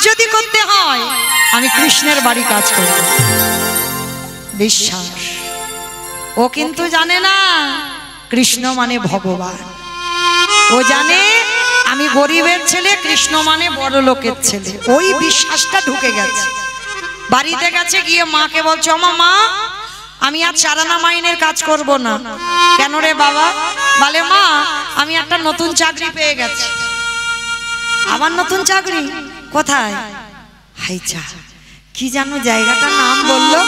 যদি করতে হয় আমি কৃষ্ণের বাড়ি কাজ করব। বিশ্বাস। ও কিন্তু জানে না কৃষ্ণ মানে ভগবান। ও জানে আমি গরিবের ছেলে, কৃষ্ণ মানে বড় লোকের ছেলে। ওই বিশ্বাসটা ঢুকে গেছে। বাড়িতে গেছে, গিয়ে মাকে বলছে, আমার মা আমি আর চারানা মাইনের কাজ করব না। কেন রে বাবা? বলে মা আমি একটা নতুন চাকরি পেয়ে গেছি। আবার নতুন চাকরি? কোথায়? হাইচা কি জানো জায়গাটার নাম বললো।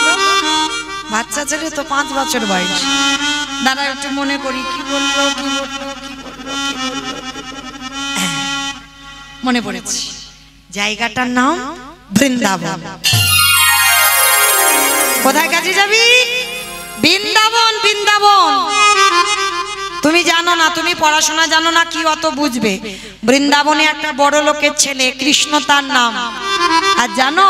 বাচ্চা ছেলে তো 5 বছর বয়স। দাদা একটু মনে করি কি বললো কি বললো কি বললো কি বললো। মনে পড়েছে, জায়গাটার নাম বৃন্দাবন। কোথায় কাজে যাবি? বৃন্দাবন। বৃন্দাবন তুমি জানো না, তুমি পড়াশোনা জানো না, কি অত বুঝবে? বৃন্দাবনে একটা বড় লোকের ছেলে, কৃষ্ণ তার নাম। আর জানো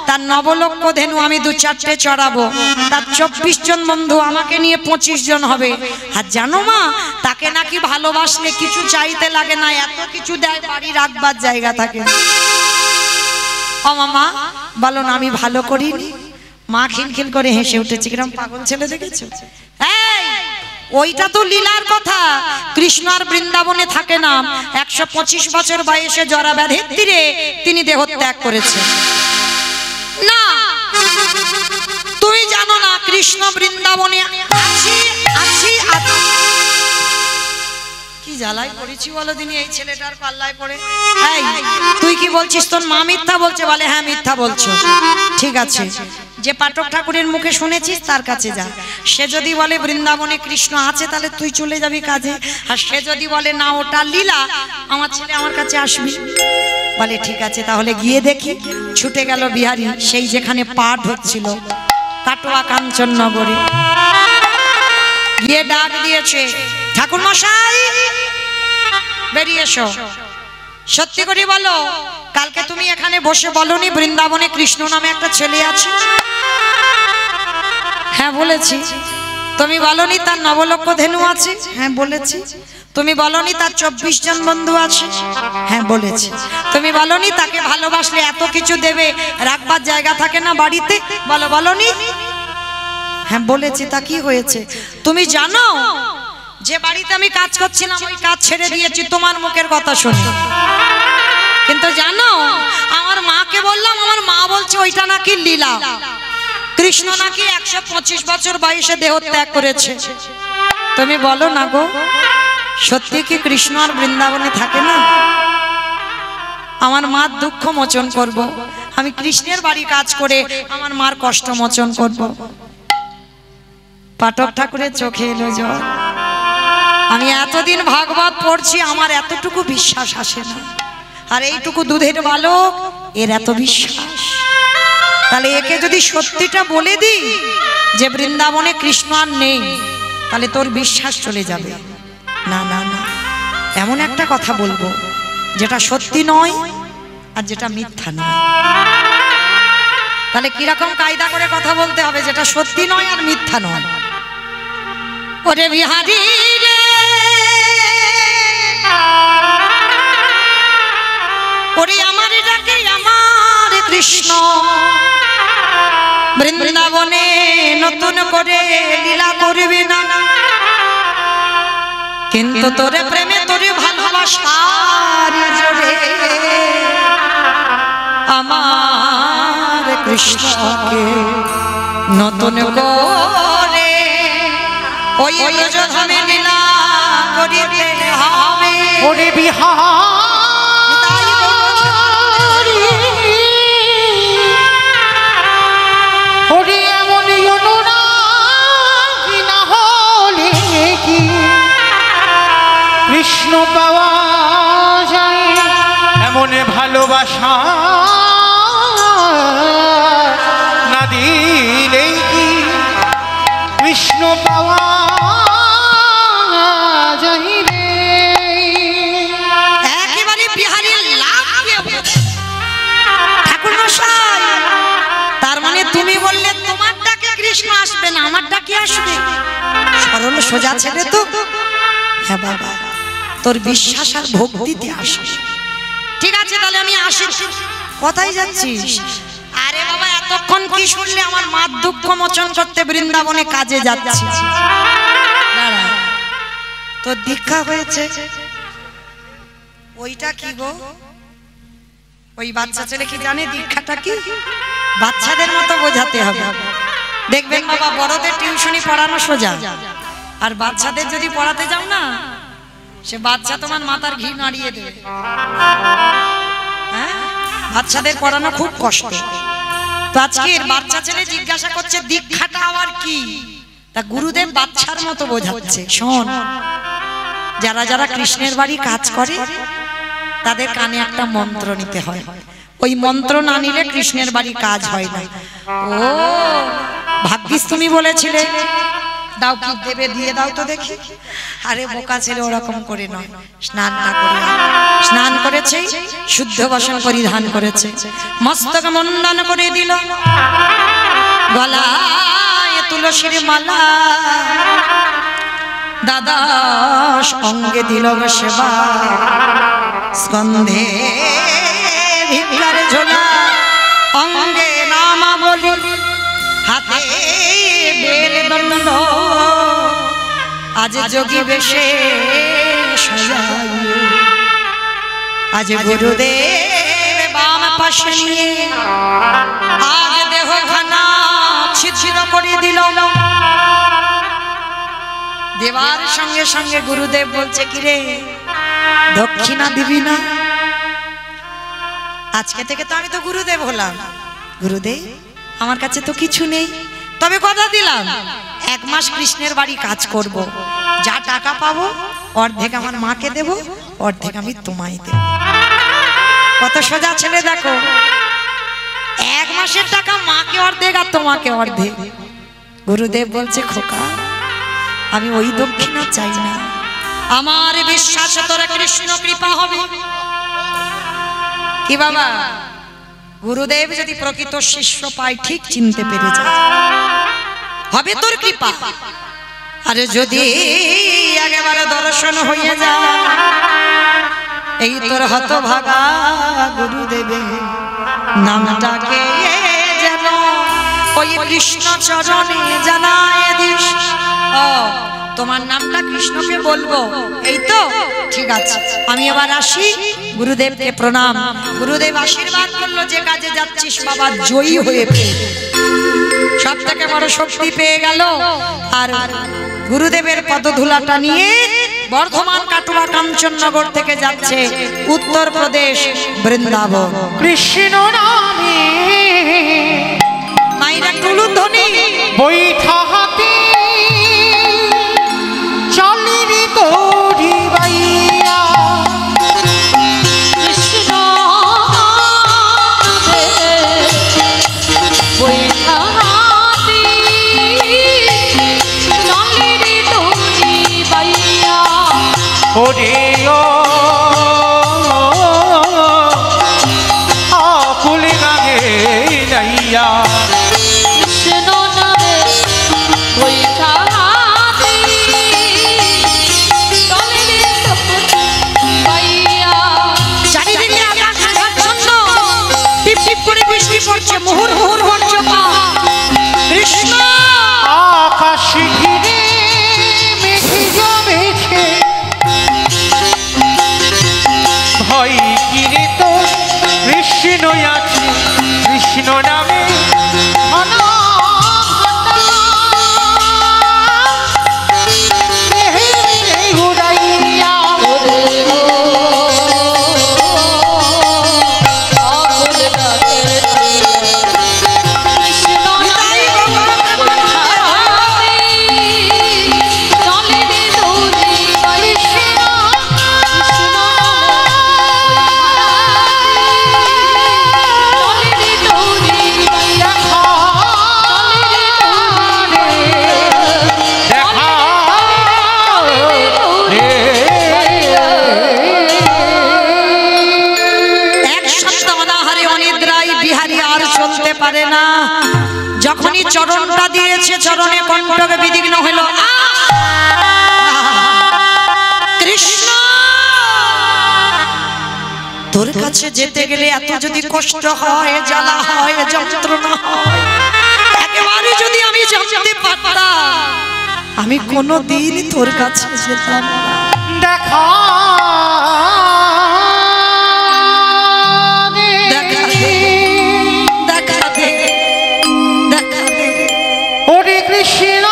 তার 9 লক্ষ ধেনু আমি 2-4টে চড়াবো। তার 24 জন বন্ধু, আমাকে নিয়ে 25 জন হবে। আর জানো মা তাকে নাকি ভালোবাসলে কিছু চাইতে লাগে না, এত কিছু দেয়, বাড়ি রাখবার জায়গা থাকে। ও মামা বলো না আমি ভালো করিনি? মা খিলখিল করে হেসে উঠেছে। কিরম পাগল ছেলে দেখেছো? এই ওইটা তো লীলার কথা। কৃষ্ণ আর বৃন্দাবনে থাকে না। 125 বছর বয়সে জরা ব্যাধির তীরে তিনি দেহত্যাগ করেছেন। না তুমি জানো না কৃষ্ণ বৃন্দাবনে আছে আছে আছে। কি জ্বালাই পড়েছি বলো দিনি এই ছেলেটার পাল্লায় পড়ে। এই তুই কি বলছিস? তোর মা মিথ্যা বলছে? বলে হ্যাঁ মিথ্যা বলছো। ঠিক আছে, যে পাঠক ঠাকুরের মুখে শুনেছিস তার কাছে যা। সে যদি বলে বৃন্দাবনে কৃষ্ণ আছে তাহলে তুই চলে যাবি কাজে। আর সে যদি বলে না ওটা লীলা, আমার ছেলে আমার কাছে আসবি। বলে ঠিক আছে তাহলে গিয়ে দেখি। ছুটে গেল বিহারী, সেই যেখানে পাঠ হচ্ছিল কাটোয়া কাঞ্চননগরে। গিয়ে ডাক দিয়েছে, ঠাকুর মশাই বেরিয়ে এসো। সত্যি করে বলো কালকে তুমি এখানে বসে বলনি বৃন্দাবনে কৃষ্ণ নামে একটা ছেলে আছে? হ্যাঁ বলেছি। তুমি বলনি তার 9 লক্ষ ধেনু আছে? হ্যাঁ বলেছি। তুমি বলনি তার 24 জন বন্ধু আছে? হ্যাঁ বলেছি। তুমি বলনি তাকে ভালোবাসলে এত কিছু দেবে, রাখবার জায়গা থাকে না বাড়িতে? বলনি? হ্যাঁ বলেছি। তা কি হয়েছে? তুমি জানো যে বাড়িতে আমি কাজ করছিলাম ওই কাজ ছেড়ে দিয়েছি তোমার মুখের কথা শুনে। কিন্তু জানো আমার মাকে বললাম, আমার মা বলছে ওইটা নাকি লীলা। কৃষ্ণ নাকি 125 বছর বয়সে দেহত্যাগ করেছে। তুমি বলো না গো, সত্যি কি কৃষ্ণ আর বৃন্দাবনে থাকে না? আমার মার দুঃখ মোচন করব, আমি কৃষ্ণের বাড়ি কাজ করে আমার মার কষ্ট মোচন করব। পাঠক ঠাকুরের চোখে এলো জল। আমি এতদিন ভাগবত পড়ছি, আমার এতটুকু বিশ্বাস আসে না। আর এইটুকু দুধের বালক, এর এত বিশ্বাস। তাহলে একে যদি সত্যিটা বলে দিই যে বৃন্দাবনে কৃষ্ণ আর নেই, তাহলে তোর বিশ্বাস চলে যাবে। না না না, এমন একটা কথা বলবো যেটা সত্যি নয় আর যেটা মিথ্যা নয়। তাহলে কিরকম কায়দা করে কথা বলতে হবে যেটা সত্যি নয় আর মিথ্যা নয়? ওরে বিহারী রে, ওরে আমার ডাকে আমার কৃষ্ণ বৃন্দাবনে নতুন করে লীলা করবি না। কিন্তু তোরে প্রেমে তোরে ভালোবাসার জোরে আমার কৃষ্ণকে নতুন করে ওই ব্রজধামে লীলা করিতে হবে। ওরে বিহারী, ওরে এমন অনুরাগী না হলে কি কৃষ্ণ পাওয়া যায়? এমন ভালোবাসা না দিলে কি কৃষ্ণ পাওয়া যায় রে? একেবারে বিহারী লাভ ঠাকুর মশাই। তার মানে তুমি বললে তোমার ডাকে কৃষ্ণ আসবে না, আমার ডাকে আসবে? সরল সোজা ছেলে তো। হ্যাঁ বাবা, তোর বিশ্বাস আর ভক্তিতে আসে। ঠিক আছে তাহলে আমি আসি। কোথায় যাচ্ছিস? আরে বাবা এতক্ষণ কি শুনলে? আমার মার দুঃখ মোচন করতে বৃন্দাবনে কাজে যাচ্ছি। দাঁড়া, তোর দীক্ষা হয়েছে? ওইটা কি গো? ওই বাচ্চা ছেলে কি জানে দীক্ষাটা কি? বাচ্চাদের মতো বোঝাতে হবে। দেখবেন বাবা, বড়দের টিউশনি পড়ানো সোজা, আর বাচ্চাদের যদি পড়াতে যাও না, সে বাচ্চা তোমার মাথার ঘি নাড়িয়ে দেবে। হ্যাঁ, বাচ্চাদের পড়ানো খুব কষ্ট। তো আজকের বাচ্চা ছেলে জিজ্ঞাসা করছে দীক্ষাটা আবার কি? তা গুরুদেব বাচ্চার মতো বোঝাচ্ছে। শোন, যারা যারা কৃষ্ণের বাড়ি কাজ করে তাদের কানে একটা মন্ত্র নিতে হয়। ওই মন্ত্র না নিলে কৃষ্ণের বাড়ি কাজ হয় না। ও ভাগ্যিস তুমি বলেছিলে দাও, কি দেবে দিয়ে দাও তো দেখি। আরে বোকা ছেলে, ওরকম করে নয়। স্নান না করে, স্নান করেছে, শুদ্ধ বসন পরিধান করেছে, মস্তক মুন্ডন করে দিল, গলায় তুলসীর মালা, দাদা অঙ্গে দিল সেবা, স্কন্ধে ভিক্ষার ঝোলা, অঙ্গে নামা বলি, হাতে বেল দণ্ড, আজ যোগী বেশে সাজাই, আজ গুরুদেব বাম পাশে নিয়ে আজ দেহখানা ছিন্ন করে দিল। দেবার সঙ্গে সঙ্গে গুরুদেব বলছে, কিরে দক্ষিণা দিবি না? আজকে থেকে তো আমি তো গুরুদেব হলাম। গুরুদেব আমার কাছে তো কিছু নেই, তবে কথা দিলাম 1 মাস কৃষ্ণের বাড়ি কাজ করব, যা টাকা পাবো অর্ধেক আমার মাকে দেব, অর্ধেক আমি তোমায় দেব। কত সোজা ছেলে দেখো, 1 মাসের টাকা মাকে অর্ধেক আর তোমাকে অর্ধেক। গুরুদেব বলছে, খোকা আমি ওই দক্ষিণা চাই না, আমার বিশ্বাস তোর কৃষ্ণ কৃপা হবে। কি বাবা, গুরুদেব যদি প্রকৃত শিষ্য পায় ঠিক চিনতে পেরে যায়, হবে তোর কৃপা। আরে যদি একেবারে দর্শন হয়ে যায়, এই তোর হতভাগা গুরুদেবে নামটাকে যেন ওই কৃষ্ণ চরণে জানায় দিস। ও তোমার নামটা কৃষ্ণকে বলবো, এই তো ঠিক আছে, আমি এবার আসি। গুরুদেবকে প্রণাম। গুরুদেব আশীর্বাদ করলো, যে কাজে যাচ্ছিস বাবা জয়ী হয়ে ফিরবে, সব থেকে বড় শক্তি পেয়ে গেল। আর গুরুদেবের পদধূলাটা নিয়ে বর্ধমান কাটুয়া কাঞ্চননগর থেকে যাচ্ছে উত্তরপ্রদেশ বৃন্দাবন। কৃষ্ণ নামে মাইরা টুলু ধ্বনি বৈঠা হাতে চলিনি তোরি বাইয়া, কৃষ্ণ বৈঠা হাতে চলিনি তোরি বাইয়া, ওরে ও আকুল গানে নাইয়া, কৃষ্ণ নামে বৈঠা হাতে চলিনি তোরি বাইয়া। চারিদিকে আকাশ আচ্ছন্ন, টিপ টিপ করে বৃষ্টি পড়ছে, মুহুর মুহুর হচ্ছে পা। কৃষ্ণ আকাশ ঘিরে মেঘে জমেছে, ভয় কিরে তো কৃষ্ণ আছে, কৃষ্ণ নামে ঘন উড়াইয়া, পারে না। যখনই চরণটা দিয়েছে, চরণে কণ্ঠক বিঘ্ন হইল। কৃষ্ণ তোর কাছে যেতে গেলে এত যদি কষ্ট হয়, জ্বালা হয়, যন্ত্রণা হয়, একেবারে যদি আমি জানতে পারতাম আমি কোনোদিন তোর কাছে যেতাম না। দেখা দেখা দে, দেখা দে, দেখা দে। ওরে কৃষ্ণ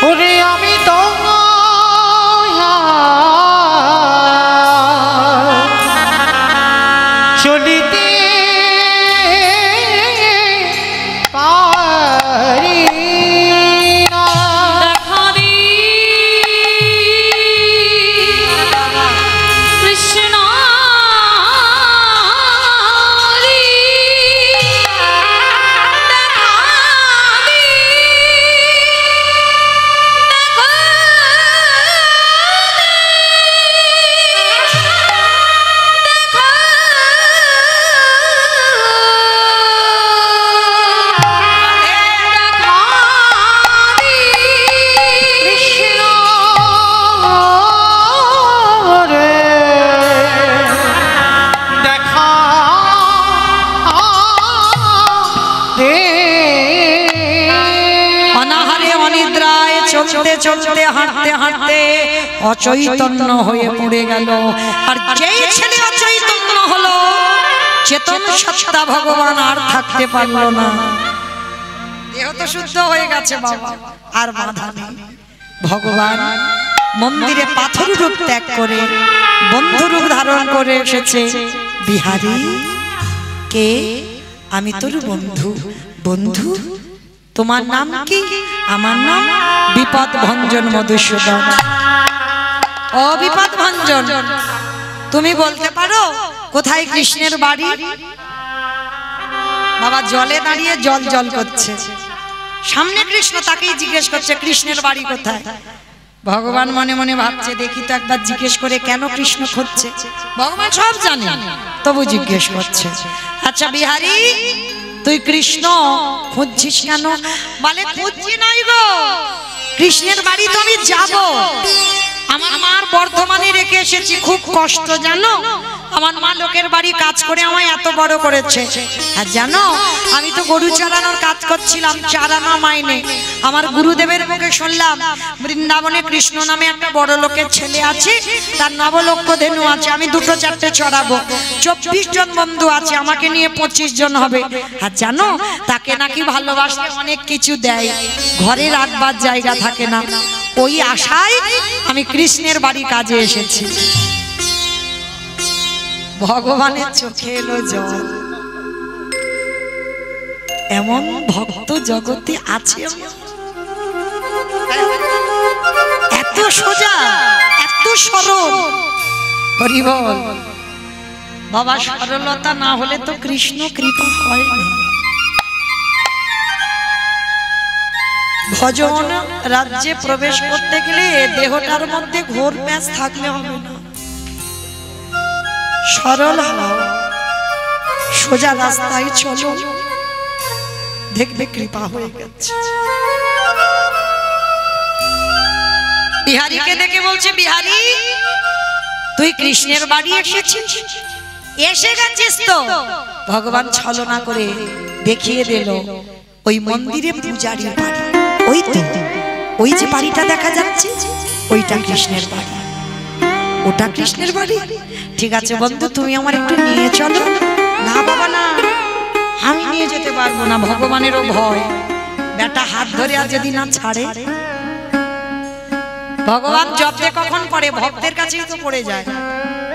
ওরে আমি তো চলিতে পারি না। দেখা দি কৃষ্ণ রে, দেখা দি, দেখা কৃষ্ণ রে দেখা দে। অনাহারে অনিদ্রায় চলতে চলতে হাঁটতে হাঁটতে অচৈতন্য হয়ে পড়ে গেল। আর যেই ছেলে অচৈতন্য হলো, চেতন সত্তা ভগবান আর থাকতে পারলো না। দেহ তো শুদ্ধ হয়ে গেছে বাবা, আর বাধা নেই। ভগবান মন্দিরে পাথর রূপ ত্যাগ করে বন্ধু রূপ ধারণ করে এসেছে। বিহারী কে? আমি তোর বন্ধু। বন্ধু, তোমার নাম কি? আমার নাম বিপদ ভঞ্জন মধুসূদন। ও বিপদ ভঞ্জন, তুমি বলতে পারো কোথায় কৃষ্ণের বাড়ি? বাবা জলে দাঁড়িয়ে জল জল করছে, সামনে কৃষ্ণ, তাকেই জিজ্ঞেস করছে কৃষ্ণের বাড়ি কোথায়। ভগবান মনে মনে ভাবছে দেখি তো একবার জিজ্ঞেস করে কেন কৃষ্ণ খুঁজছে। ভগবান সব জানে, তবু জিজ্ঞেস করছে। আচ্ছা বিহারী, তুই কৃষ্ণ খুঁজছিস কেন? বলে খুঁজছি নাই গো, কৃষ্ণের বাড়ি তো আমি যাব। আমার মার বর্ধমানে রেখে এসেছি, খুব কষ্ট জানো। আমার মা লোকের বাড়ি কাজ করে আমায় এত বড় করেছে। আর জানো, আমি তো গরু চড়ানোর কাজ করছিলাম, চারানা মাইনে। আমার গুরুদেবের মুখে শুনলাম বৃন্দাবনে কৃষ্ণ নামে একটা বড় লোকের ছেলে আছে, তার নবলক্ষ ধেনু আছে, আমি দুটো চারটে চড়াবো। 24 জন বন্ধু আছে, আমাকে নিয়ে 25 জন হবে। আর জানো, তাকে নাকি ভালোবাসলে অনেক কিছু দেয়, ঘরে রাখবার জায়গা থাকে না। ওই আশায় আমি কৃষ্ণের বাড়ি কাজে এসেছি। ভগবানের চোখে এলো জল। এমন ভক্ত জগতে আছে, এত সোজা, এত সরল। হরি বল। বাবা, সরলতা না হলে তো কৃষ্ণ কৃপা হয় না। ভজন রাজ্যে প্রবেশ করতে গেলে দেহটার মধ্যে ঘোর ম্যাচ থাকলে হবে না। সরল হও, সোজা রাস্তায় চলো, দেখবে কৃপা হয়ে গেছে। বিহারীকে দেখে বলছে, বিহারী তুই কৃষ্ণের বাড়ি এসেছিস? এসে গেছিস তো। ভগবান ছলনা করে দেখিয়ে দিল ওই মন্দিরে পূজারীর বাড়ি। ওই তো, ওই যে বাড়িটা দেখা যাচ্ছে, ওইটা কৃষ্ণের বাড়ি। ওটা কৃষ্ণের বাড়ি? ঠিক আছে বন্ধু, তুমি আমার একটু নিয়ে চলো। না বাবা না, আমি নিয়ে যেতে পারবো না, ভগবানেরও ভয়। বেটা হাত ধরে আর যদি না ছাড়ে। ভগবান জপতে কখন পড়ে? ভক্তের কাছেই তো পড়ে যায়।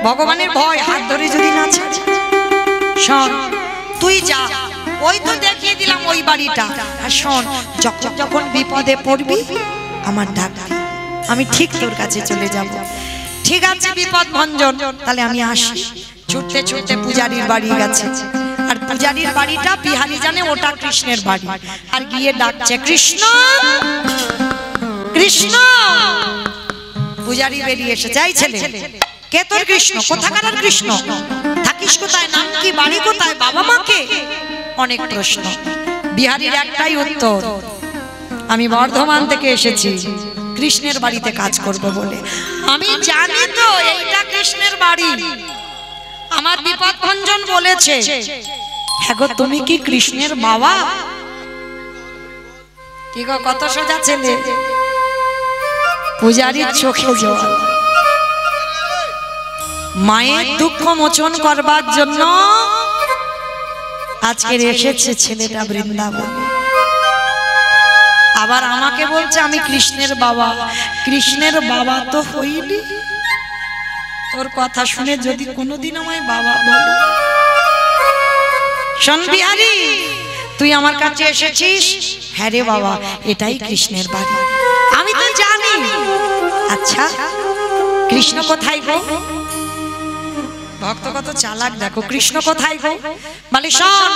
ভগবানের ভয়, হাত ধরে যদি না ছাড়ে। শোন, তুই যা, ওই তো দেখিয়ে দিলাম ওই বাড়িটা। আর শোন, যখন বিপদে পড়বি আমার ডাক দিবি, আমি ঠিক তোর কাছে চলে যাব। ঠিক আছে বিপদ ভঞ্জন, তাহলে আমি আসি। ছুটতে ছুটতে পূজারীর বাড়ি গেছে। আর পূজারীর বাড়িটা বিহারী জানে ওটা কৃষ্ণের বাড়ি। আর গিয়ে ডাকছে, কৃষ্ণ কৃষ্ণ। পূজারী বেরিয়ে এসেছে। এই ছেলে, কে তোর কৃষ্ণ? কোথাকার কৃষ্ণ? থাকিস কোথায়? নাম কি? বাড়ি কোথায়? বাবা মা কে? অনেক প্রশ্ন। বিহারীর একটাই উত্তর, আমি বর্ধমান থেকে এসেছি কৃষ্ণের বাড়িতে কাজ করব বলে। আমি জানি তো এইটা কৃষ্ণের বাড়ি। আমার বিপদভঞ্জন বলেছে, হ্যাঁ গো তুমি কি কৃষ্ণের বাবা? কি গো কত সোজা ছেলে, পূজারীর চোখে জল। মায়ের দুঃখ মোচন করবার জন্য আজকে এসেছে ছেলেটা বৃন্দাবনে। আবার আমাকে বলছে আমি কৃষ্ণের বাবা। কৃষ্ণের বাবা তো হইনি। তোর কথা শুনে যদি কোনোদিন আমায় বাবা বলে। শোন বিহারী, তুই আমার কাছে এসেছিস? হ্যাঁ রে বাবা, এটাই কৃষ্ণের বাড়ি। আমি তো জানি। আচ্ছা কৃষ্ণ কোথায় গো? ভক্ত কত চালাক দেখো। কৃষ্ণ কোথায় গো? বলে শোন,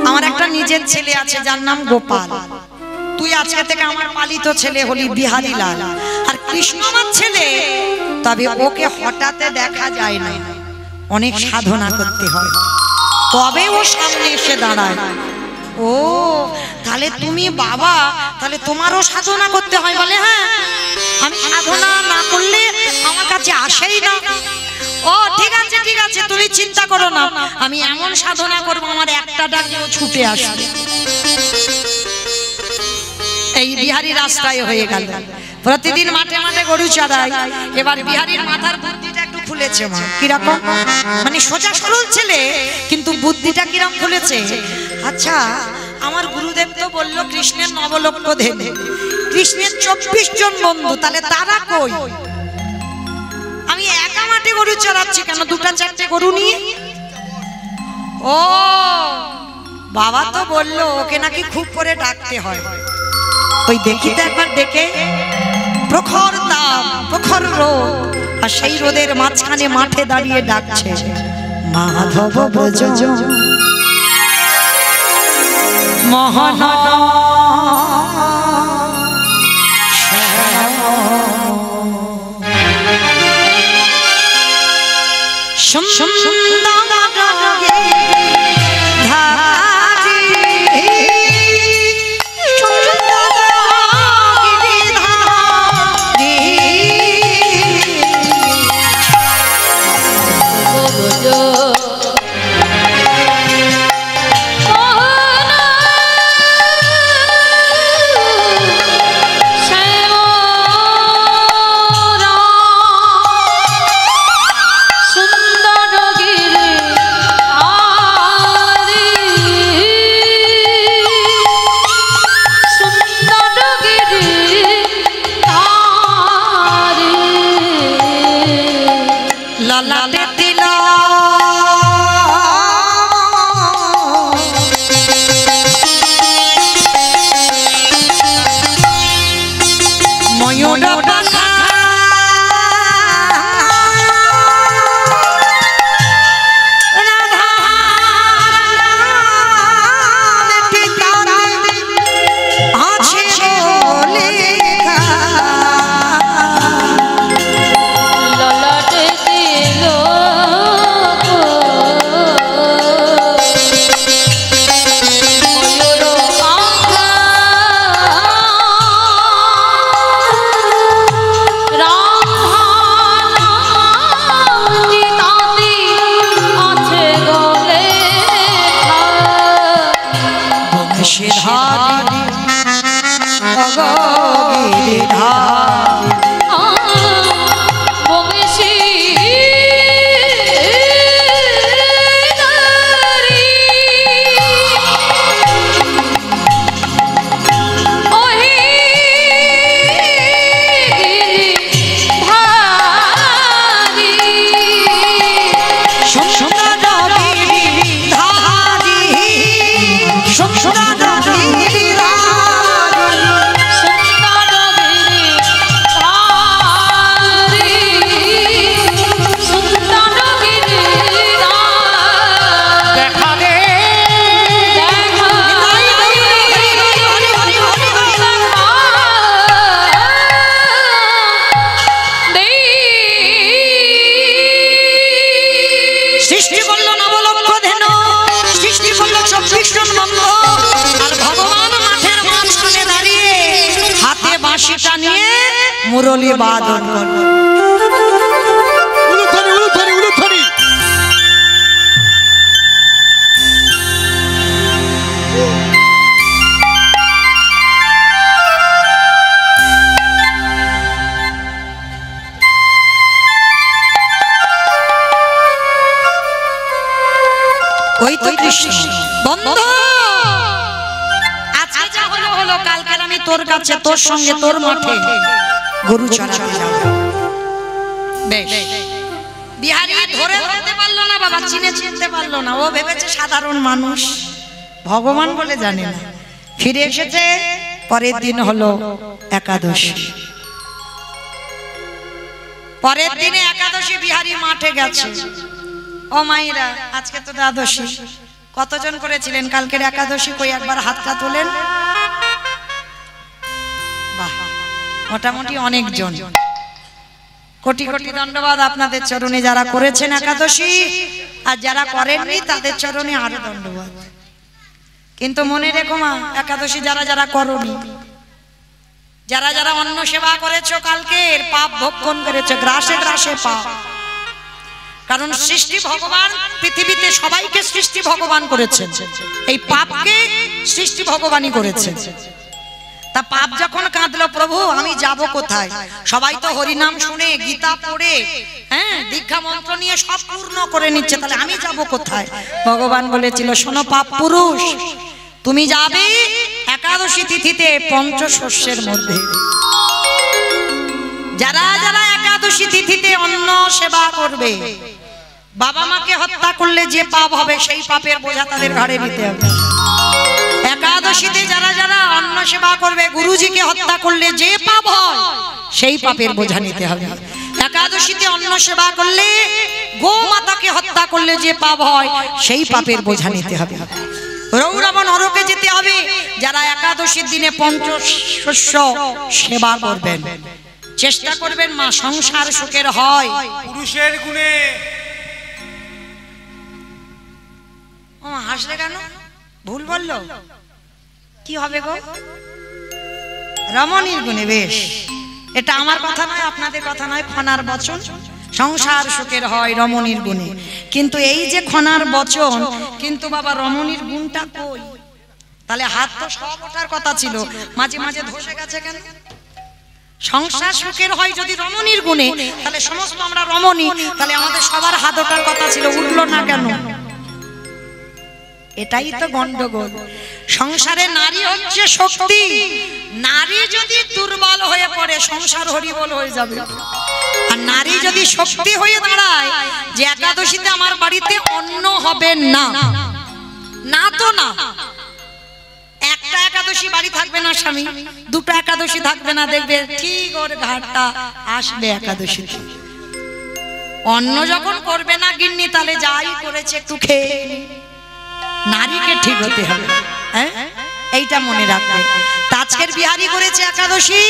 আমার একটা নিজের ছেলে আছে যার নাম গোপাল। তুই আজকে থেকে আমার পালিত ছেলে হলি বিহারী লাল। আর কৃষ্ণ আমার ছেলে, তবে ওকে হঠাৎ দেখা যায় না, অনেক সাধনা করতে হয়, তবে ও সামনে এসে দাঁড়ায়। ও তাহলে তুমি বাবা, তাহলে তোমারও সাধনা করতে হয়? বলে হ্যাঁ, আমি সাধনা না করলে আমার কাছে আসেই না। ও ঠিক আছে ঠিক আছে, তুমি চিন্তা করো না, আমি এমন সাধনা করব আমার একটা ডাকেও ছুটে আসবে। এই বিহারী রাস্তায় হয়ে গেল। প্রতিদিন মাঠে মাঠে গরু চড়ায়। এবার বিহারীর মাথার বুদ্ধিটা একটু খুলেছে। মা কিরকম, মানে সোজা সরল ছেলে, কিন্তু বুদ্ধিটা কিরকম খুলেছে। আচ্ছা আমার গুরুদেব তো বললো কৃষ্ণের নবলক্ষ ধেনে, কৃষ্ণের 24 জন বন্ধু, তাহলে তারা কই? আমি একা মাঠে গরু চড়াচ্ছি কেন, দুটা চারটে গরু নিয়ে? ও বাবা তো বললো ওকে নাকি খুব করে ডাকতে হয়। ওই দেখি তো একবার ডেকে, প্রখর তাপ প্রখর রোদ, আর সেই রোদের মাঝখানে মাঠে দাঁড়িয়ে ডাকছে মাধব ব্রজ মোহন মুরলী বাদন করবে। উলুধ্বনি উলুধ্বনি উলুধ্বনি। ওই তো কৃষ্ণ। বন্ধু আজকে যা হলো হলো, কালকে আমি তোর কাছে তোর সঙ্গে তোর মাঠে গরু চড়াতে যাব। বেশ, বিহারী ধরে ধরতে পারলো না বাবা, চিনতে পারলো না। ও ভেবেছে সাধারণ মানুষ, ভগবান বলে জানে না। ফিরে এসেছে, পরের দিন হলো একাদশী। পরের দিনে একাদশী, বিহারী মাঠে গেছে। ও মাইরা, আজকে তো দ্বাদশী, কতজন করেছিলেন কালকের একাদশী? কই একবার হাতটা তোলেন। বাহ, মোটামুটি অনেকজন। কোটি কোটি ধন্যবাদ আপনাদের চরণে, যারা করেছেন একাদশী, আর যারা করেননি তাদের চরণে আরো ধন্যবাদ। কিন্তু মনে রেখো মা, একাদশী যারা যারা করনি, যারা যারা অন্ন সেবা করেছো, কালকের পাপ ভক্ষণ করেছো, গ্রাসে গ্রাসে পাপ। কারণ সৃষ্টি ভগবান পৃথিবীতে সবাইকে সৃষ্টি ভগবান করেছেন, এই পাপকে সৃষ্টি ভগবানই করেছেন। তা পাপ যখন কাঁদলো, প্রভু আমি যাব কোথায়? সবাই তো হরিনাম শুনে, গীতা পড়ে, হ্যাঁ, দীক্ষা মন্ত্র নিয়ে সব পূর্ণ করে নিচ্ছে, তাহলে আমি যাব কোথায়? ভগবান বলেছিল, শোনো পাপ পুরুষ, তুমি যাবে একাদশী তিথিতে পঞ্চশস্যের মধ্যে। যারা যারা একাদশী তিথিতে অন্ন সেবা করবে, বাবা মাকে হত্যা করলে যে পাপ হবে, সেই পাপের বোঝা তাদের ঘাড়ে নিতে হবে। একাদশীতে যারা যারা অন্ন সেবা করবে, গুরুজিকে হত্যা করলে যে পাপ হয়, সেই পাপের বোঝা নিতে হবে। একাদশীতে অন্ন সেবা করলে, গোমাতাকে হত্যা করলে যে পাপ হয়, সেই পাপের বোঝা নিতে হবে। রৌরব নরকে যেতে হবে যারা একাদশীর দিনে পঞ্চশস্য সেবা করবেন। চেষ্টা করবেন মা সংসার সুখের হয়। পুরুষের গুণে। ও হাসলে কেন? ভুল বললো? কি হবে গো? রমণীর গুণে। বেশ, এটা আমার কথা নয়, আপনাদের কথা নয়, খনার বচন। সংসার সুখের হয় রমণীর গুণে। কিন্তু এই যে খনার বচন, কিন্তু বাবা রমণীর গুণটা কই? তাহলে হাত তো সব ওঠার কথা ছিল, মাঝে মাঝে ধসে গেছে কেন? সংসার সুখের হয় যদি রমণীর গুণে, তাহলে সমস্ত আমরা রমণী, তাহলে আমাদের সবার হাত ওঠার কথা ছিল, উঠলো না কেন? এটাই তো গন্ডগোল। সংসারে নারী হচ্ছে শক্তি, নারী যদি দুর্বল হয়ে পড়ে, সংসার হরিবল হয়ে যাবে। আর নারী যদি শক্তি হয়ে দাঁড়ায় যে একাদশীতে আমার বাড়িতে অন্ন হবে না, না তো না, একটা একাদশী বাড়ি থাকবে না স্বামী, দুটো একাদশী থাকবে না, দেখবে ঠিক ওর ঘাটটা আসবে একাদশীতে। অন্ন যখন করবে না গিন্নি, তাহলে যাই করেছে একটু খেয়ে, নারীকে ঠিক হতে হবে, হ্যাঁ, এইটা মনে রাখবে। আজকের বিহারী করেছে একাদশী,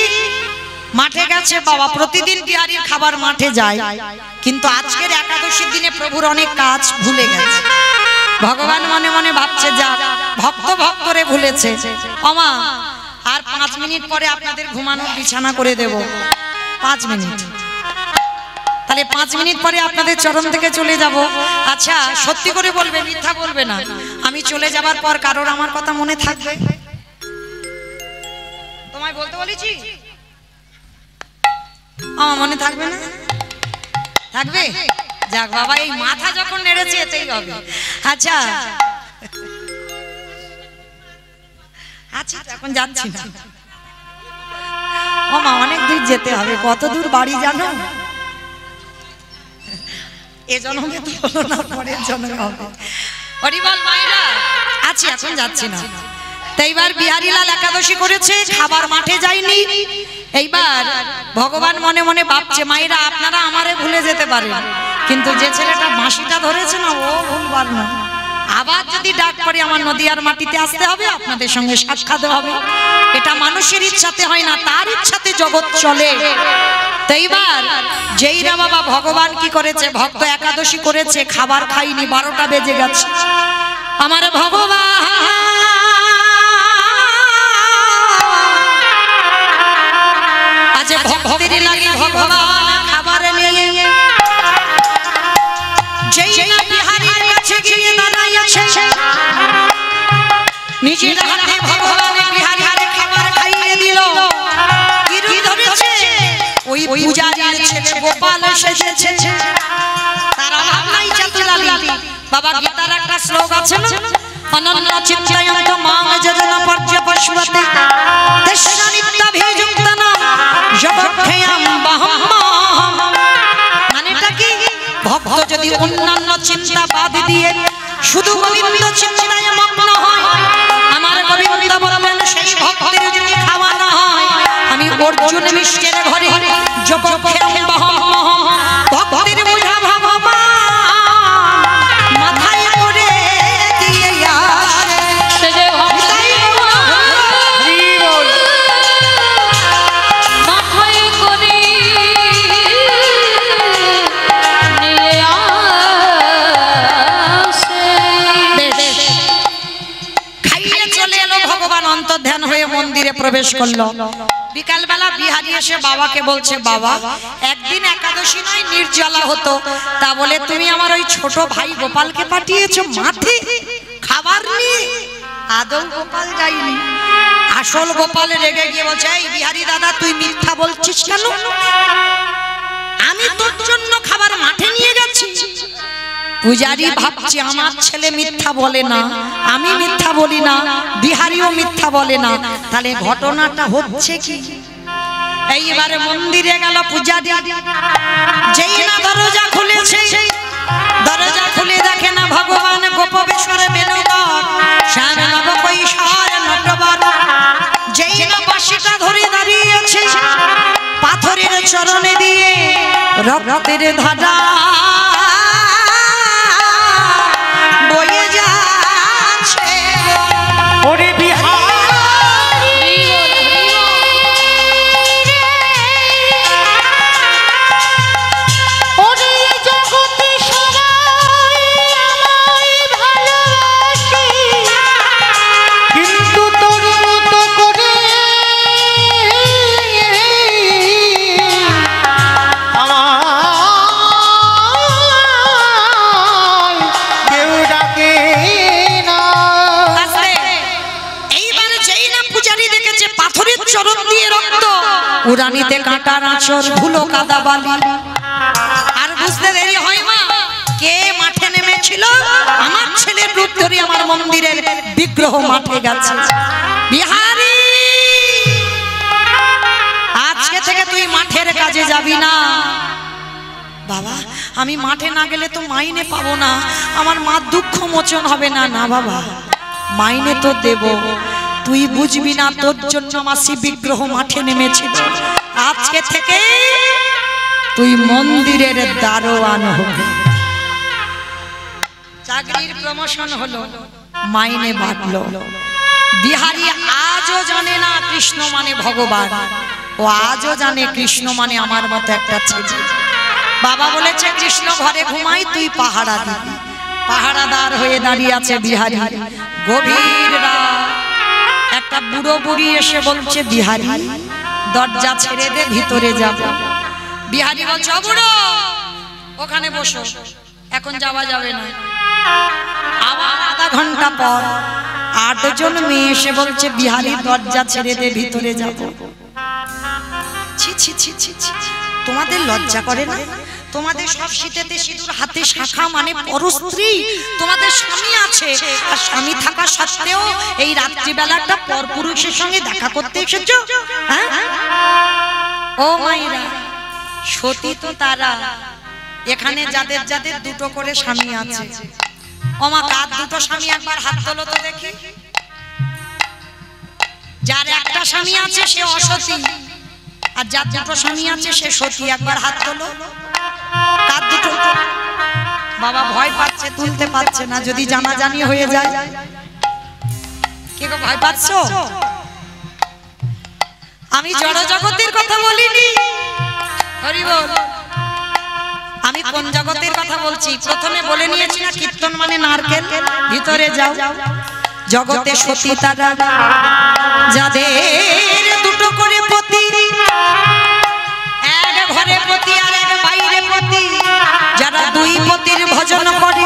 মাঠে গেছে বাবা। প্রতিদিন বিহারীর খাবার মাঠে যায়, কিন্তু আজকের একাদশীর দিনে প্রভুর অনেক কাজ ভুলে গেছে। ভগবান মনে মনে ভাবছে, যা ভক্ত ভক্তরে ভুলেছে। অমা, আর 5 মিনিট পরে আপনাদের ঘুমানোর বিছানা করে দেব। 5 মিনিট, তাহলে 5 মিনিট পরে আপনাদের চরণ থেকে চলে যাব। আচ্ছা, সত্যি করে বলবে, মিথ্যা বলবে না। আমি চলে যাবার পর কারোর আমার কথা মনে থাকবে? তোমায় বলতে বলেছি, আমার মনে থাকবে না? থাকবে? যাক বাবা, এই মাথা যখন নেড়েছে এতেই হবে। আচ্ছা আচ্ছা, এখন যাচ্ছি না। ও মা, অনেক দূর যেতে হবে। কত দূর বাড়ি জানো? এ জন্মে তো হলো না, পরের জন্মে হবে। হরিবল মায়েরা, আছি, এখন যাচ্ছি না। এইবার বিহারীলাল একাদশী করেছে, খাবার মাঠে যায়নি। এইবার ভগবান মনে মনে ভাবছে, মায়েরা আপনারা আমারে ভুলে যেতে পারেন, কিন্তু যে ছেলেটা বাঁশিটা ধরেছে না, ও ভুলবার না। আবার যদি ডাক পড়ে, আমার নদিয়ার মাটিতে আসতে হবে, আপনাদের সঙ্গে সাক্ষাৎ হবে। এটা মানুষের ইচ্ছাতে হয় না, তার ইচ্ছাতে জগৎ চলে। তো এইবার যেইরা বাবা ভগবান কি করেছে, ভক্ত একাদশী করেছে, খাবার খাইনি, 12টা বেজে গেছে। আমার ভগবান আজ ভক্তের ভগবান খাবার নিয়ে যেই না বিহারীর কাছে গিয়ে দাঁড়াইয়াছে নিজের হাতে ভগবান বিহারীকে খাবার খাইয়ে দিল। কি রূপ ধরেছে? ওই পূজারীর ছেলে গোপাল এসেছে। তারা নাই চাতুরালী। বাবা গীতার একটা শ্লোক আছে না, অনন্য চিন্তয়ন্ত মাং যজনা পর্যপস্বতে তেষ্ণা নিত্যাভিযুক্তানা জগক্ষয়াম বহম। মানেটা কি? ভক্ত যদি অন্যান্য চিন্তা বাদ দিয়ে শুধু গোবিন্দ চিন্তায় মগ্ন হয়, আমার গোবিন্দ বলবেন সেই ভক্তের যদি খাওয়া না হয় আমি অর্জুন মিষ্টের ঘরে জগক্ষয়াম বহম। ভক্তের বোঝা ভগবান মাথায় করে দিয়ে আসে। সে যে ভক্তি মাথায় করে নিয়ে আসে। খাইয়ে চলে এলো ভগবান অন্তর্ধান হয়ে মন্দিরে প্রবেশ করলো। বিকালবেলা বিহারী এসে বাবাকে বলছে, বাবা একদিন একাদশী নয় নির্জলা হতো, তা বলে তুমি আমার ওই ছোট ভাই গোপালকে পাঠিয়েছো মাঠে খাবার নিয়ে। আদৌ গোপাল যায়নি। আসল গোপাল রেগে গিয়ে বলছে, এই বিহারী দাদা তুই মিথ্যা বলছিস কেন? আমি তোর জন্য খাবার মাঠে নিয়ে গেছি। পূজারী ভাবছে আমার ছেলে মিথ্যা বলে না, আমি মিথ্যা বলি না, বিহারীও মিথ্যা বলে না, তাহলে ঘটনাটা হচ্ছে কি? এইবারে মন্দিরে গেল পূজারী। যেই না দরজা খুলেছে, দরজা খুলে দেখে না ভগবান গোপবেশ্বরে বেণুধর শ্যাম নব কৈশোর নটবর। যেই না বাঁশিটা ধরে দাঁড়িয়েছে, পাথরের চরণে দিয়ে রক্তের ধারা বয়ে যাচ্ছে। ওরে বিহারী ওরে জগতে সবাই আমায় ভালোবাসে, কিন্তু তোর মতো করে আমায় কেউ ডাকে না। এইবারে যেই না পূজারী দেখেছে পাথরের চরণ দিয়ে রক্ত, উড়ানিতে কাঁটার আঁচড় ধুলো কাদা বালি, আর বুঝতে দেরি হয় না কে মাঠে নেমেছিল। আমার ছেলের রূপ ধরে আমার মন্দিরের বিগ্রহ মাঠে গেছে। বিহারী আজকে থেকে তুই মাঠের কাজে যাবি না। বাবা আমি মাঠে না গেলে তো মাইনে পাবো না, আমার মা দুঃখ মোচন হবে না। না বাবা মাইনে তো দেব, তুই বুঝবি না তোর জন্য মাসি বিগ্রহ মাঠে নেমেছে। আজকে থেকে তুই মন্দিরের দারোয়ান হবে। চাকরির প্রমোশন হলো, মাইনে বাড়লো। বিহারী আজও জানে না কৃষ্ণ মানে ভগবান, ও আজও জানে কৃষ্ণ মানে আমার মতো একটা ছেলে। বাবা বলেছে কৃষ্ণ ঘরে ঘুমাই, তুই পাহারা দিবি। পাহারাদার হয়ে দাঁড়িয়ে আছে বিহারী। গভীর রাত, একটা বুড়ো বুড়ি এসে বলছে, বিহারী দরজা ছেড়ে দে, ভিতরে যাব। বিহারী বলছে, বুড়ো ওখানে বসো, এখন যাওয়া যাবে না। আবার আধা ঘন্টা পর 8 জন মেয়ে এসে বলছে, বিহারী দরজা ছেড়ে দে, ভিতরে যাব। ছি ছি ছি ছি ছি, তোমাদের লজ্জা করে না? তোমাদের সব শীতেতে সিঁদুর, হাতে শাখা, মানে পরস্ত্রী। তোমাদের স্বামী আছে, আর স্বামী থাকা সত্ত্বেও এই রাত্রিবেলা একটা পরপুরুষের সঙ্গে দেখা করতে এসেছো? হ্যাঁ ও মাইরা, সতী তো তারা এখানে যাদের যাদের দুটো করে স্বামী আছে। ওমা কার দুটো স্বামী? একবার হাত তোলো তো দেখি। যার একটা স্বামী আছে সে অসতী, আর যার দুটো স্বামী আছে সে সতী। একবার হাত তোলো। কার দুটো? বাবা ভয় পাচ্ছে, তুলতে পারছে না, যদি জানাজানি হয়ে যায়। কে গো ভয় পাচ্ছ? আমি জড় জগতের কথা বলিনি, হরি বল। আমি কোন জগতের কথা বলছি? প্রথমে বলে নিয়েছি না কীর্তন মানে নারকেল। ভিতরে যাও। জগতে সতী তারা যাদের দুটো করে পতি, এক ভজন করে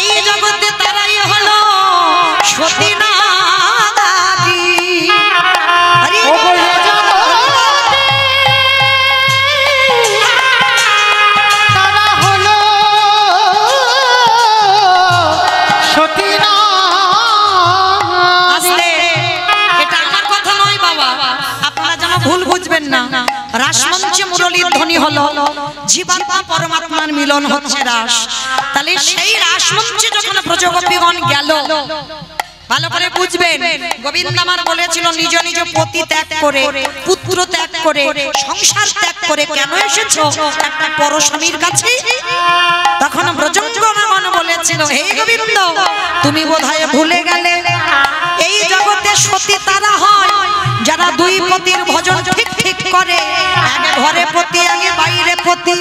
এই জগতে তারাই হলো সতী নারী। হরি ও গো এ জগতে তারা হলো সতী আসলে এটা আমার কথা নয় বাবা, আপনারা যেন ভুল বুঝবেন না। রাসমঞ্চে মুরলীর ধ্বনি হলো জীবাত্মা পরমাত্মার মিলন হচ্ছে রাস। তাহলে সেই রাসমঞ্চে যখন ব্রজগোপীগণ গেল, ভালো করে বুঝবেন, গোবিন্দ আমার বলেছিল নিজ নিজ পতি ত্যাগ করে, পুত্র ত্যাগ করে, সংসার ত্যাগ করে কেন এসেছো একটা পরস্বামীর কাছে? তখন ব্রজগণ বলেছিল হে গোবিন্দ তুমি বোধহয় ভুলে গেলে এই জগতে সতী তারা হয় যারা দুই পতির ভজন ঠিক ঠিক করে, আগে ঘরে পতি আগে বাইরে পতি।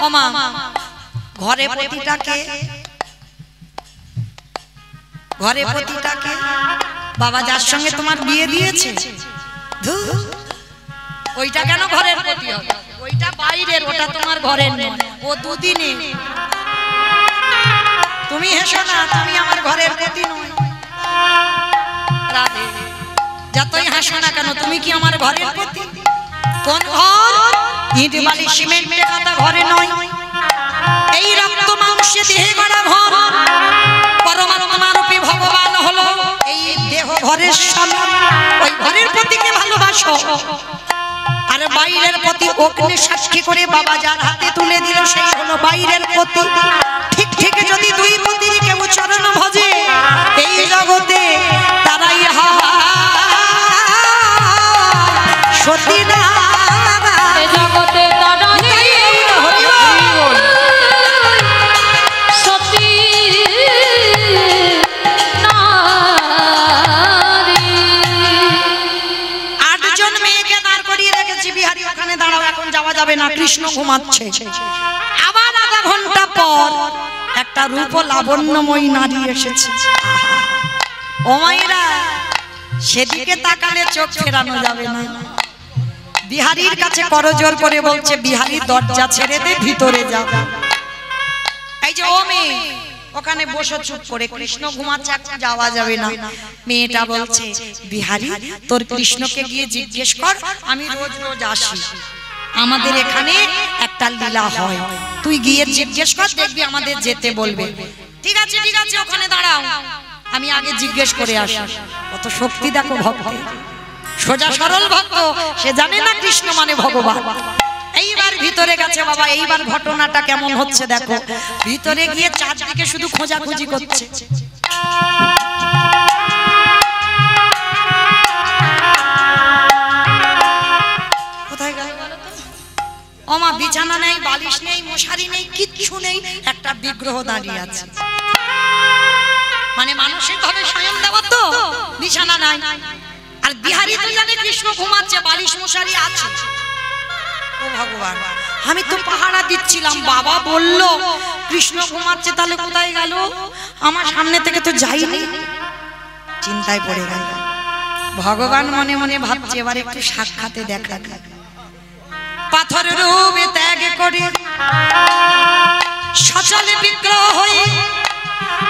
ওমা ঘরে পতিটাকে, ঘরে পতিটাকে বাবা যার সঙ্গে তোমার বিয়ে দিয়েছে, ধুর, ওইটা কেন ঘরের পতি হবে? ওইটা বাইরের, ওটা তোমার ঘরের নয়, ও দুদিনে। তুমি হেসো না, তুমি আমার ঘরের পতি নয়। রাধে, যতই হাসো না কেন তুমি কি আমার ঘরের পতি? কোন ঘর? ইট বালি সিমেন্টে গাঁথা ঘরে নয়, এই রক্ত মাংসে দেহে গড়া ঘর। পরমাত্মারূপী ভগবান হলো এই দেহ ঘরের স্বামী, ওই ঘরের পতিকে ভালোবাসো। আর বাইরের পতি অগ্নি সাক্ষী করে বাবা যার হাতে তুলে দিল সেই হলো বাইরের পতি। ঠিক ঠিক যদি দুই পতির কেউ চরণ ভজে এই জগতে তারাই সতী এ জগতে তারাই সতী নারী। 8 জন মেয়েকে দাঁড় করিয়ে রেখেছি বিহারী, ওখানে দাঁড়াও, এখন যাওয়া যাবে না, কৃষ্ণ ঘুমাচ্ছে। আবার আধা ঘন্টা পর একটা রূপ লাবণ্যময়ী নারী এসেছে। ও মায়েরা, সেদিকে তাকালে চোখ ফেরানো যাবে না। বিহারীর কাছে করজোর করে বলছে বিহারী দরজা ছেড়ে দে, ভিতরে যাব। এই যে ও মেয়ে ওখানে বসে চুপ করে, কৃষ্ণ ঘুমাচ্ছে, এখন যাওয়া যাবে না। মেয়েটা বলছে বিহারী তোর কৃষ্ণকে গিয়ে জিজ্ঞেস কর, আমি রোজ রোজ আসি, আমাদের এখানে একটা লীলা হয়, তুই গিয়ে জিজ্ঞেস কর, দেখবি আমাদের যেতে বলবে। ঠিক আছে ঠিক আছে, ওখানে দাঁড়াও, আমি আগে জিজ্ঞেস করে আসি। কত শক্তি দেখো ভক্তি, সোজা সরল ভক্ত, সে জানে না কৃষ্ণ মানে ভগবান। এইবার ভিতরে গেছে বাবা, এইবার ঘটনাটা কেমন হচ্ছে দেখো। ভিতরে গিয়ে চারদিকে শুধু খোঁজাখুঁজি করছে। কোথায় গেল বলো তো? ওমা বিছানা নেই, বালিশ নেই, মশারি নেই, কিচ্ছু নেই, একটা বিগ্রহ দাঁড়িয়ে আছে। মানে মানসিক ভাবে শয়ন দেওয়া তো, বিছানা নাই। আর বিহারী তো জানে কৃষ্ণ ঘুমাচ্ছে, বালিশ মশারি আছে। ও ভগবান, আমি তো পাহারা দিচ্ছিলাম, বাবা বলল কৃষ্ণ ঘুমাচ্ছে, তাহলে কোথায় গেল? আমার সামনে থেকে তো যাইনি। চিন্তায় পড়ে গেল। ভগবান মনে মনে ভাবছে এবার একটু সাক্ষাতে দেখা। পাথর রূপে ত্যাগ করে সচলে বিগ্রহ হয়ে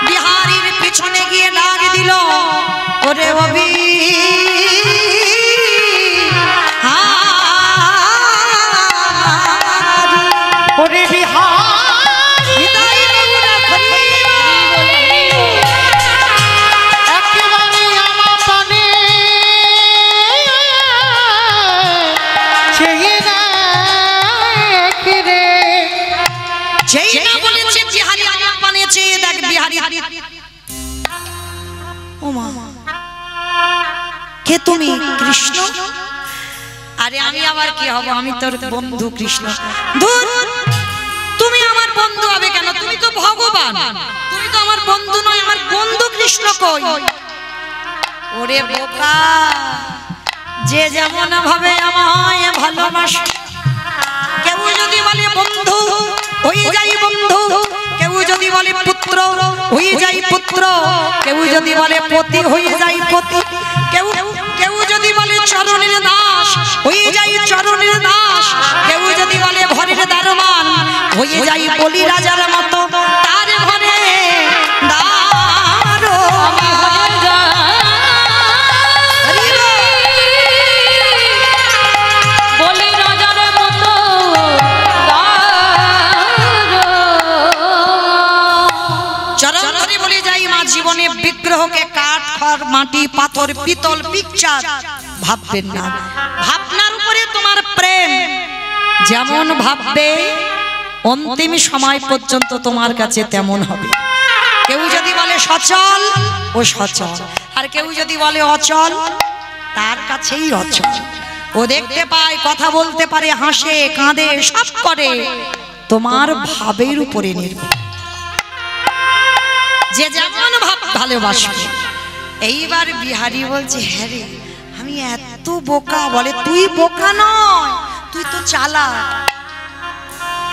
বিহারীর পিছনে গিয়ে ডাক দিল, ওরে অবি ওরে বিহারী একেবারে আমার পানে চেয়ে দেখ রে। যেই না বলেছে বিহারী আমার পানে চেয়ে দেখ, বিহারী ও মা কে তুমি? কৃষ্ণ? আরে আমি আবার কি হব, আমি তোর বন্ধু কৃষ্ণ। দূর, তুমি আমার বন্ধু হবে কেন? তুমি তো ভগবান, তুমি তো আমার বন্ধু নয়, আমার বন্ধু কৃষ্ণ কই? ওরে বোকা, যে যেমন ভাবে আমায় ভালোবাসে, কেউ যদি বলে বন্ধু হয়ে যাই বন্ধু, কেউ যদি বলে পুত্র হয়ে যাই পুত্র, কেউ যদি বলে পতি হয়ে যাই পতি, কেউ কেউ যদি বলে চরণের দাস হয়ে যাই চরণের দাস, কেউ যদি বলে ঘরের দারোয়ান হয়ে যাই বলি রাজার মতো, মাটি পাথর পিতল পিকচার ভাববেন না। ভাবনার উপরে তোমার প্রেম যেমন ভাববে অন্তিম সময় পর্যন্ত তোমার কাছে তেমন হবে। কেউ যদি বলে সচল ও সচল, আর কেউ যদি বলে অচল তার কাছেই অচল। ও দেখতে পায়, কথা বলতে পারে, হাসে কাঁদে সব করে, তোমার ভাবের উপরে নির্ভর। যে যেমন ভাব ভালোবাসবে। এইবার বিহারী বলছে হ্যাঁ রে আমি এত বোকা। বলে তুই বোকা নয়, তুই তো চালাক।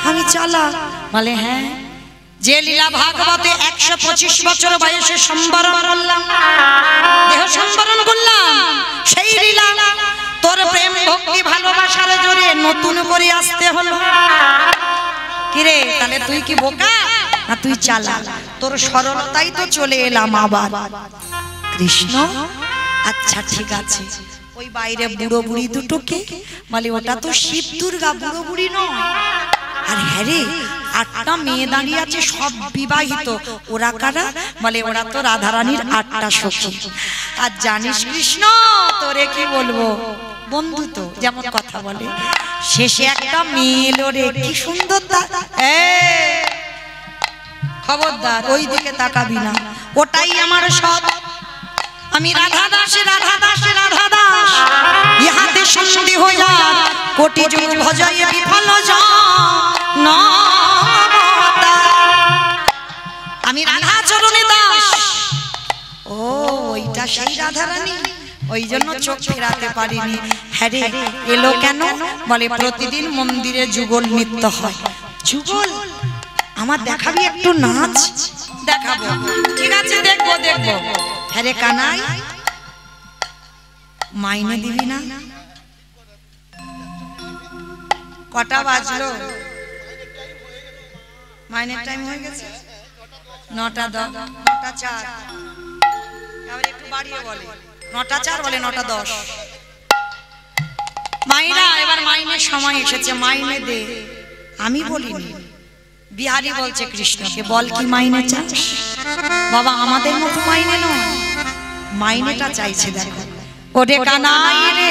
আমি চালাক? বলে হ্যাঁ। যে লীলা ভাগবতে 125 বছর বয়সে সম্বরণ করলাম, দেহ সম্বরণ করলাম, সেই লীলা তোর প্রেম ভক্তি ভালোবাসার জোরে নতুন করে আসতে হলো। কিরে তাহলে তুই কি বোকা না তুই চালাক? তোর সরলতাই তো চলে এলাম আবার। কৃষ্ণ আচ্ছা ঠিক আছে। ওই বাইরে বুড়ো বুড়ি দুটোকে বলে ওটা তো শিব দুর্গা, বুড়ো বুড়ি নয়। আর হ্যাঁ রে 8টা মেয়ে দাঁড়িয়ে আছে সব বিবাহিত, ওরা কারা? বলে ওরা তো রাধারানীর 8টা সখী। আর জানিস কৃষ্ণ তোরে কি বলবো, বন্ধু তো যেমন কথা বলে। শেষে একটা মেয়ে এলো রে, কি সুন্দর। খবরদার ওই দিকে তাকাবি না, ওটাই আমার সব। আমি রাধা দাস রাধা দাস রাধা দাস, ইহাতে সন্ধি হইয়া কোটি যুগ ভজায় বিফল জন। আমি রাধা চরণে দাস। ও ওইটা সেই রাধারানী, ওই জন্য চোখ ফেরাতে পারিনি। হ্যাঁ রে এলো কেন? বলে প্রতিদিন মন্দিরে যুগল নৃত্য হয়। যুগল? আমার দেখাবি একটু নাচ? দেখাবো, ঠিক আছে দেখবো দেখবো। হ্যাঁ রে কানাই মাইনে দিবি না? কটা বাজলো? মাইনের টাইম হয়ে গেছে 9টা 10, 9টা 4। আবার একটু বাড়িয়ে বলে 9টা 4 বলে 9টা 10। মাইনা এবার মাইনের সময় এসেছে, মাইনে দে। আমি বলিনি, বিহারী বলছে কৃষ্ণকে বল কি মাইনে চাস? বাবা আমাদের মতো মাইনে নয়, মাইনেটা চাইছে। দেখো ওরে কানাই রে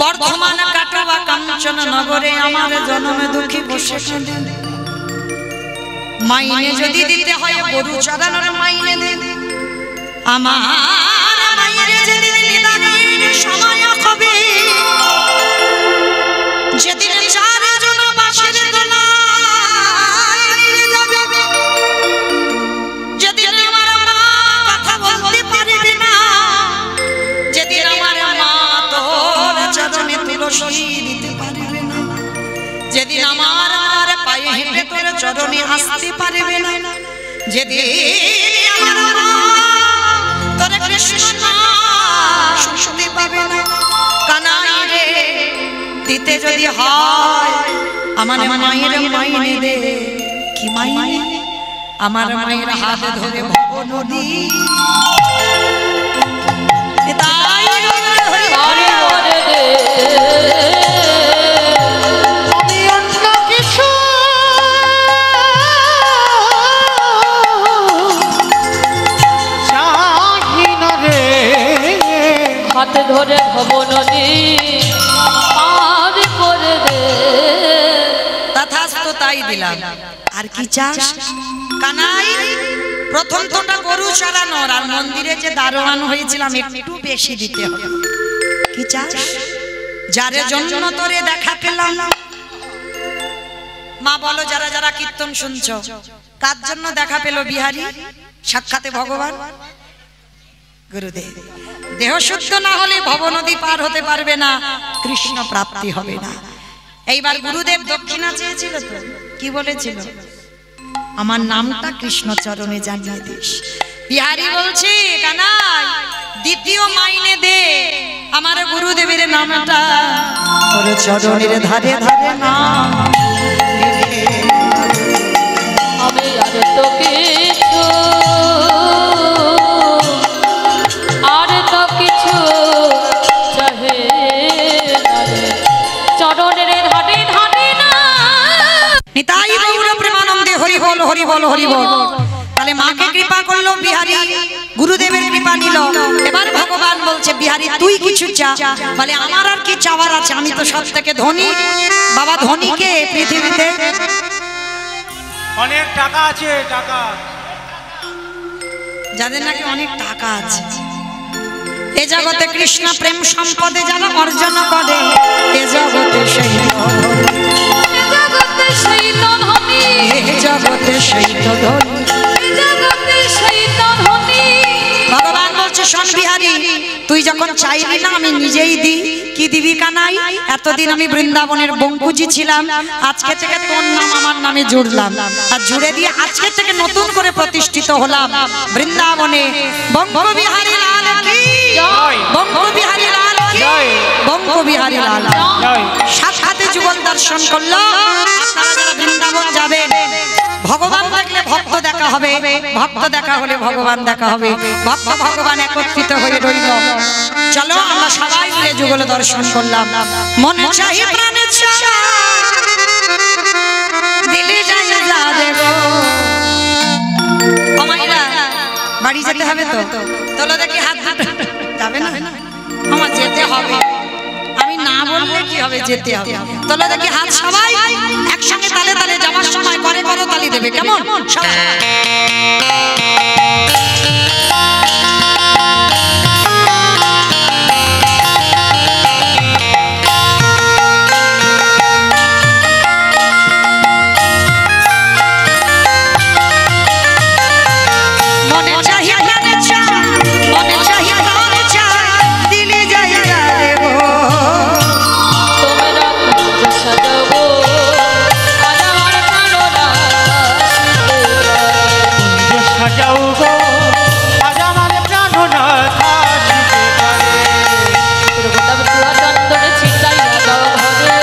বর্ধমান কাটাবা কাঞ্চন নগরে আমার জন্মে দুঃখী বসে কাঁদে। মাইনে যদি দিতে হয় গরু চড়ানোর মাইনে দে। আমার মাইনে যেদিন নিদানের সময় হবে, যেদিন চারজন বাঁশের দোলায় নিয়ে যাবে, যেদিন আমার মা কথা বলতে পারবে না, যেদিন আমার মা তোর চরণে তুলসী দিতে পারবে না, যেদিন আমার পায়ে হেঁটে তোর চরণে আসতে পারবে না, যেদিন আমার মা তোর কৃষ্ণ শুনতে পাবে না। কানাই রে দিতে যদি হয় আমার মায়ের মাইনে দে। কি মাইনে? আমার মায়ের হাত ধরে ভব নদী। তাই আমি অন্য কিছু চাহি না রে। হাত ধরে ভব নদী পার করে দে। তথাস্তু তাই দিলাম। আর কি চাস কানাই? প্রথম তোটা গরু চড়ানোর, আর মন্দিরে যে দারোয়ান হয়েছিলাম একটু বেশি দিতে হবে। কি চাস? যার জন্য তোরে দেখা পেলাম। মা বলো যারা যারা কীর্তন শুনছো, কার জন্য দেখা পেল বিহারী? সাক্ষাতে ভগবান গুরুদেব। দেহ শুদ্ধ না হলে ভবনদী পার হতে পারবে না, কৃষ্ণ প্রাপ্তি হবে না। এইবার গুরুদেব দক্ষিণা চেয়েছিল তো, কি বলেছিল? আমার নামটা কৃষ্ণ চরণে জানিয়ে দিস। বিহারী বলছে কানাই দ্বিতীয় মাইনে দে, আমার গুরুদেবের নামটা তোর চরণের ধারে ধারে না। আমি আর তো কিছু চাহে চরণের ধারে ধারে না। নিতাই গৌর প্রেমানন্দে হরি বল হরি বল হরি বল। তাহলে মাকে কৃপা করলো বিহারী। গুরুদেবের কৃপা নিল। এবার ভগবান বলছে বিহারী তুই কিছু চা। বলে আমার আর কি চাওয়ার আছে, আমি তো সব থেকে ধনী। বাবা ধনীকে পৃথিবীতে অনেক টাকা আছে, টাকা যাদের নাকি অনেক টাকা আছে, এ জগতে কৃষ্ণ প্রেম সম্পদে যারা অর্জন করে, এ জগতে সেই জগতে সেই তো ধনী, এ জগতে সেই তো ধনী। জগতে সেই তো ধনী। ভগবান বলছে শোন বিহারী, তুই যখন চাইলি না আমি নিজেই দিই। কি দিবি কানাই? এতদিন আমি বৃন্দাবনের বঙ্কুজি ছিলাম, আজকে থেকে তোর নাম আমার নামে জুড়লাম, আর জুড়ে দিয়ে আজকে থেকে নতুন করে প্রতিষ্ঠিত হলাম বৃন্দাবনে। বঙ্ক বিহারী লাল কি জয়। বঙ্ক বিহারী লাল কি জয়। বঙ্ক বিহারী লাল। জয়। সাক্ষাতে যুগল দর্শন করলো। আপনারা যারা বৃন্দাবন যাবেন, ভগবান দেখলে ভক্ত দেখা হবে, ভক্ত দেখা হলে ভগবান দেখা হবে, ভক্ত ভগবান একত্রিত হয়ে রইল। চলো আমরা সবাই মিলে যুগল দর্শন করলাম। মনে চাহি প্রাণে চাহি, দিলে যাই যা দেব। ও মাইরা, বাড়ি যেতে হবে তো? তোলো দেখি হাত দুটো। যাবে না? আমার যেতে হবে। আমি না বললে কি হবে, যেতে হবে। তোলো দেখি হাত সবাই একসঙ্গে তালে তালে, যাওয়ার সময় করে করো তালি দেবে, কেমন? সবাই মনে চাহি প্রাণে চা, মনে চাহি প্রাণে চা, দিলে যাই যা দেব। তোমরা কুঞ্জ সাজাবো, আজ আমার প্রাণনা কুঞ্জ সাজাও গো, আজ আমার প্রাণনাথ আসিতে পারে। গোলাপ চুয়া চন্দনে ছিটাইয়া দাও ঘরে,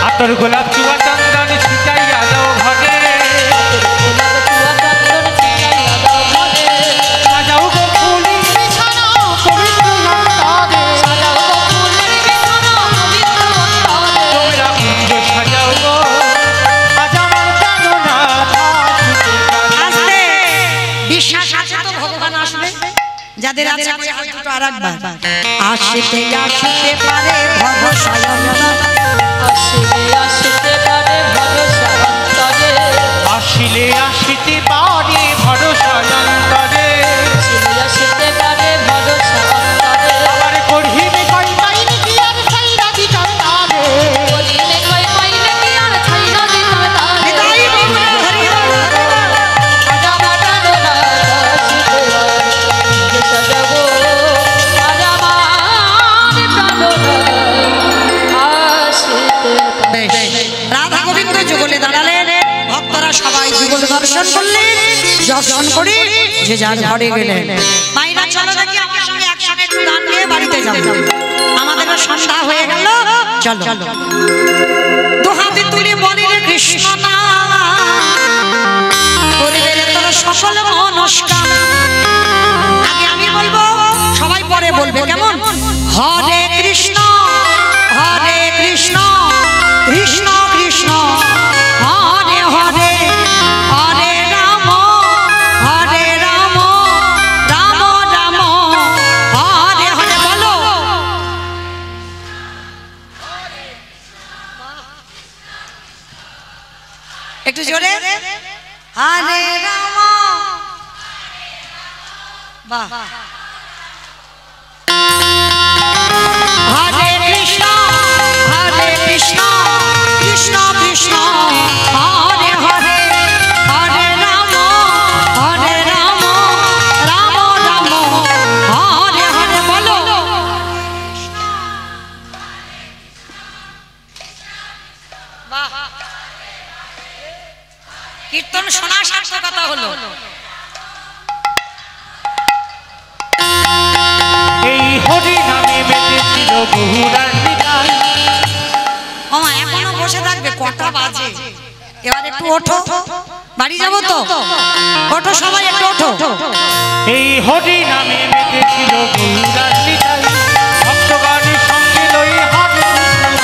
আতর গোলাপ চুয়া চন্দন ছিটাইয়া দাও ঘরে। গোলাপ চুয়া চন্দনে ছিটাইয়া দাও ঘরে, সাজাও গো ফুলের বিছানা পবিত্র অন্তরে। সাজাও গো ফুলের বিছানা পবিত্র অন্তরে। তোমরা কুঞ্জ সাজাও গো, আজ আমার প্রাণনাথ আসিতে পারে। আসতে বিশ্বাস আছে তো ভগবান আসবে? যাদের আছে ওই হাত দুটো আরেকবার। আসতে আসতে পারে ভরসা আসিলে আসিতে পারে ভরসা অন্তরে, আসিলে আসিতে পারে ভরসা অন্তরে। আসিলে আসিতে পারে ভরসা অন্তরে। আবার করিবে কইতাইনি কি আর সাইরা দিতাম তারে। বলিলে কই পাইলে কি আর ছাইরা দিতাম তারে। বিদায় বলে হরি হরি। আজ আমার প্রাণনা আসিতে পারে, কুঞ্জ সাজাবো, আজ আমার প্রাণনা আসিতে পারে। রাধা গোবিন্দ যুগলে দাঁড়ালেন, ভক্তরা সবাই যুগল দর্শন করলেন। দর্শন করে যে যার ঘরে গেলেন। মাইনা চলো দেখি আমার সঙ্গে একসঙ্গে একটু গান গেয়ে বাড়িতে যাবো, আমাদেরও সন্ধ্যা হয়ে গেল। চলো দুহাতে তুলে বলি রে কৃষ্ণ নাম, করিবে রে তোর সকল মনস্কামনা। আগে আমি বলবো, সবাই পরে বলবে, কেমন? হরে কৃষ্ণ কৃষ্ণ কৃষ্ণ হরে হরে, হরে রাম রাম রাম হরে হরে। বলো একটু জোরে। হরে রাম, বাহ। হরে কৃষ্ণ কৃষ্ণ কৃষ্ণ হরে হরে, হরে রাম রাম রাম হরে হরে। বলো বাহ, কীর্তন শোনা সার্থকতা হলো। এই হরি নামে বেঁচেছিল বহুরার বিদায়। ওমা এখনো বসে থাকবে, কটা বাজে? এবার একটু ওঠো, বাড়ি যাবো তো। ওঠো সবাই, একটু ওঠো। এই হরি নামে বেঁচেছিল বহুরার বিদায়। ভক্তগণের সঙ্গে লই হরে কৃষ্ণ।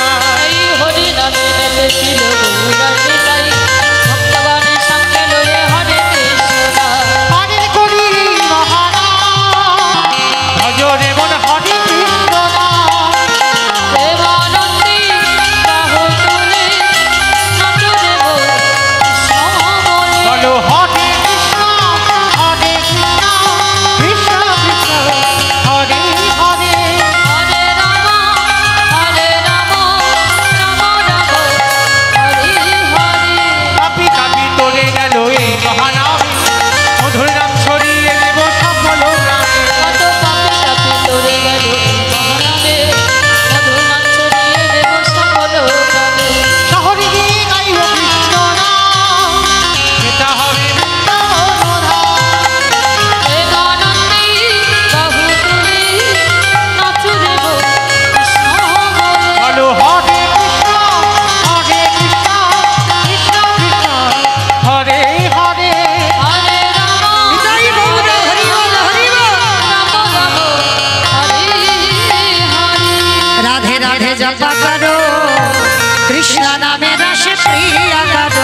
এই হরি নামে নেমেছিল গৌরার বিদায়, ভক্তগণের সঙ্গে লয়ে হরে কৃষ্ণ। হরে করি মহারাজ কৃষ্ণ নামে রসে প্রিয়া গাঢ়।